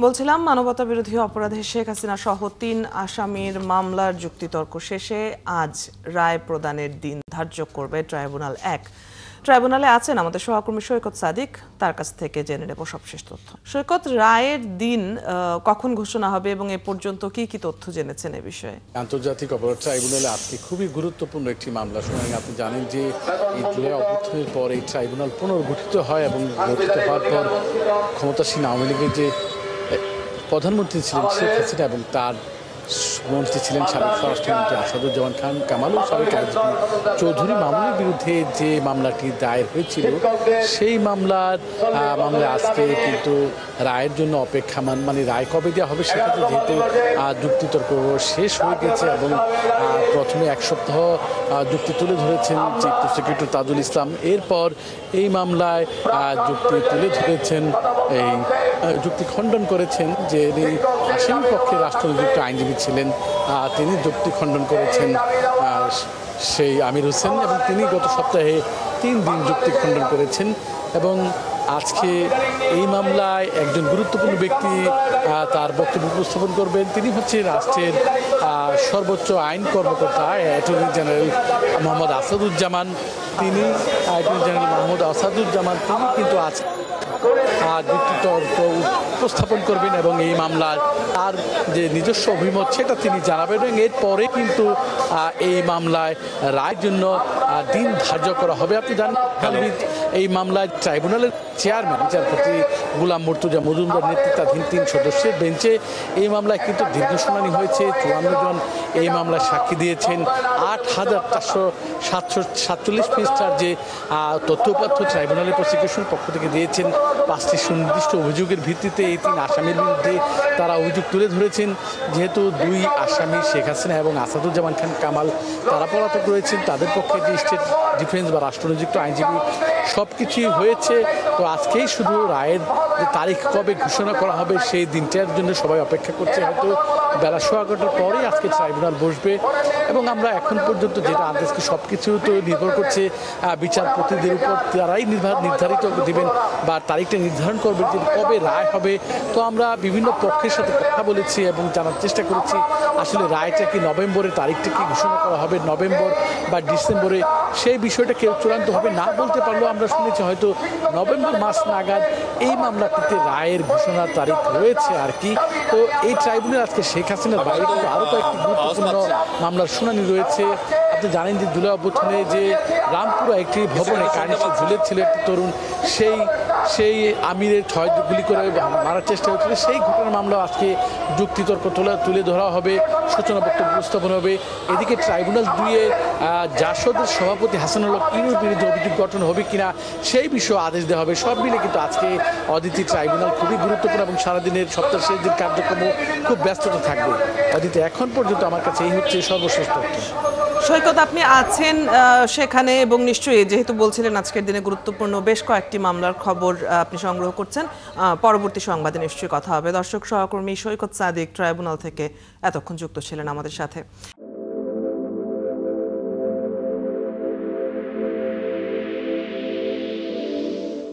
বলছিলাম মানবতা বিরোধী অপরাধে শেখ হাসিনা সহ ৩ আসামির মামলার যুক্তিতর্ক শেষে আজ রায় প্রদানের দিন ধার্য করবে ট্রাইব্যুনাল ১। ট্রাইব্যুনালে আছেন আমাদের সহকর্মী সৈকত সাদিক, তার কাছ থেকে জেনে নেব সবশেষ তথ্য। সৈকত, রায়ের দিন কখন ঘোষণা হবে এবং এ পর্যন্ত কি কি তথ্য জেনেছেন এ বিষয়ে? আন্তর্জাতিক অপরাধ ট্রাইব্যুনালে আজকে খুবই গুরুত্বপূর্ণ একটি মামলা শুনানি। আপনি জানেন যে এই জুলাই অভ্যুত্থানের পর এই ট্রাইব্যুনাল পুনর্গঠিত হয় এবং গঠিত হওয়ার পর ক্ষমতাসীন আওয়ামী লীগের যে প্রধানমন্ত্রী ছিলেন শেখ হাসিনা এবং তার মন্ত্রী ছিলেন সাবেক স্বরাষ্ট্রমন্ত্রী আসাদুজ্জামান খান কামাল ও সাবেক আইজিপি চৌধুরী মামুনের বিরুদ্ধে যে মামলাটি দায়ের হয়েছিল সেই মামলায় আজকে কিন্তু রায়ের জন্য অপেক্ষামান, মানে রায় কবে দেওয়া হবে সেক্ষেত্রে যেহেতু যুক্তিতর্ক শেষ হয়ে গেছে এবং প্রথমে এক সপ্তাহ যুক্তি তুলে ধরেছেন চিফ প্রসিকিউটর তাজুল ইসলাম, এরপর এই মামলায় যুক্তি তুলে ধরেছেন, এই যুক্তি খণ্ডন করেছেন যে আসামি পক্ষে রাষ্ট্রনিযুক্ত আইনজীবী ছিলেন, তিনি যুক্তি খণ্ডন করেছেন সেই আমির হোসেন এবং তিনি গত সপ্তাহে 3 দিন যুক্তি খণ্ডন করেছেন। এবং আজকে এই মামলায় একজন গুরুত্বপূর্ণ ব্যক্তি তার বক্তব্য উপস্থাপন করবেন। তিনি হচ্ছে রাষ্ট্রের সর্বোচ্চ আইন কর্মকর্তা অ্যাটর্নি জেনারেল মোহাম্মদ আসাদুজ্জামান। তিনি কিন্তু আজকে যুক্তিতর্ক উপস্থাপন করবেন এবং এই মামলার তার যে নিজস্ব অভিমত সেটা তিনি জানাবেন এবং এরপরে কিন্তু এই মামলায় রায়ের জন্য দিন ধার্য করা হবে। আপনি জানেন এই মামলায় ট্রাইব্যুনালের চেয়ারম্যান বিচারপতি গোলাম মুর্তজা মজুমদার নেতৃত্বাধীন 3 সদস্যের বেঞ্চে এই মামলায় কিন্তু দীর্ঘ শুনানি হয়েছে। 54 জন এই মামলায় সাক্ষী দিয়েছেন। 8,447 পৃষ্ঠার যে তথ্যপাত্র ট্রাইব্যুনালের প্রসিকিউশন পক্ষ থেকে দিয়েছেন। 5টি সুনির্দিষ্ট অভিযোগের ভিত্তিতে এই 3 আসামির বিরুদ্ধে তারা অভিযোগ তুলে ধরেছেন। যেহেতু 2 আসামি শেখ হাসিনা এবং আসাদুজ্জামান খান কামাল তারা পলাতক রয়েছেন, তাদের পক্ষে যে স্টেট ডিফেন্স বা রাষ্ট্রনিযুক্ত আইনজীবী সব কিছুই হয়েছে। তো আজকেই শুধু রায়ের যে তারিখ কবে ঘোষণা করা হবে সেই দিনটার জন্য সবাই অপেক্ষা করছে। হয়তো বেলা 11:15 পরেই আজকে ট্রাইব্যুনাল বসবে এবং আমরা এখন পর্যন্ত যেটা আদেশকে সব কিছু তো নির্ভর করছে বিচারপতিদের উপর, তারাই নির্ধারিত দিবেন বা তারিখটা নির্ধারণ করবেন যে কবে রায় হবে। তো আমরা বিভিন্ন পক্ষের সাথে কথা বলেছি এবং জানার চেষ্টা করেছি আসলে রায়টা কি নভেম্বরের তারিখটা কি ঘোষণা করা হবে নভেম্বর বা ডিসেম্বরে, সেই বিষয়টা কেউ চূড়ান্তভাবে না বলতে পারলেও আমরা শুনেছি হয়তো নভেম্বর মাস নাগাদ এই মামলাটিতে রায়ের ঘোষণার তারিখ রয়েছে আর কি। তো এই ট্রাইব্যুনাল আজকে শেখ হাসিনার বাইরে কিন্তু আরও কয়েকটি গুরুত্বপূর্ণ মামলার শুনানি রয়েছে। আপনি জানেন যে জুলাই অভ্যুত্থানে যে রামপুরা একটি ভবনে কার্নিশে ঝুলেছিল একটি তরুণ, সেই আমিরের গুলি করে মারার চেষ্টা হয়েছিল, সেই ঘটনার মামলা আজকে যুক্তিতর্ক তুলে ধরা হবে, সূচনা বক্তব্য উপস্থাপন হবে। এদিকে ট্রাইব্যুনাল 2-এ জাসদের সভাপতি হাসানুল হক ইনুর বিরুদ্ধে অভিযোগ গঠন হবে কিনা সেই বিষয়ে আদেশ দেওয়া হবে। সব মিলে কিন্তু আজকে অদিতি ট্রাইব্যুনাল খুবই গুরুত্বপূর্ণ এবং সারাদিনের সপ্তাহের শেষ দিন কার্যক্রম খুব ব্যস্ততা থাকবে। অদিতি, এখন পর্যন্ত আমার কাছে এই হচ্ছে সর্বশেষ তথ্য। সৈকত, আপনি আছেন সেখানে এবং নিশ্চয়ই যেহেতু বলছিলেন আজকের দিনে গুরুত্বপূর্ণ বেশ কয়েকটি মামলার খবর আপনি সংগ্রহ করছেন, পরবর্তী সংবাদে নিশ্চয়ই কথা হবে। দর্শক সহকর্মী সৈকত সাদিক ট্রাইব্যুনাল থেকে এতক্ষণ যুক্ত ছিলেন আমাদের সাথে।